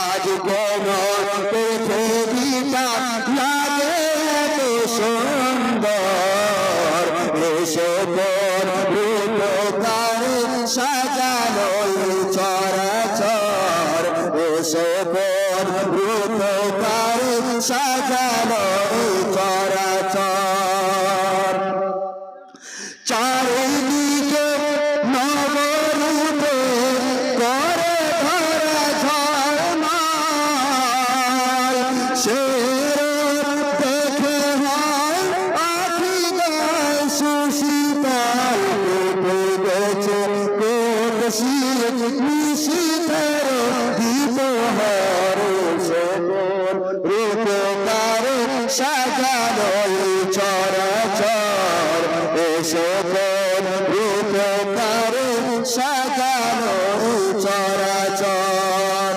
আজ কেন পৃথিবীটা লাগে এত সুন্দর এসে তোর রূপকার সাজালো চরাচর এসে তোর রূপকার সাজালো চরাচর চারিদিকে নবরূপে করে ধরা ঝলমল সে দেখে হয় আখি গায় সুশীতল কেটে গেছে কোন শীত নিশীথের দ্বীপহর সে তোর রূপকার সাজালো চরাচর এসে তোর রূপকার সাজালো চরাচর।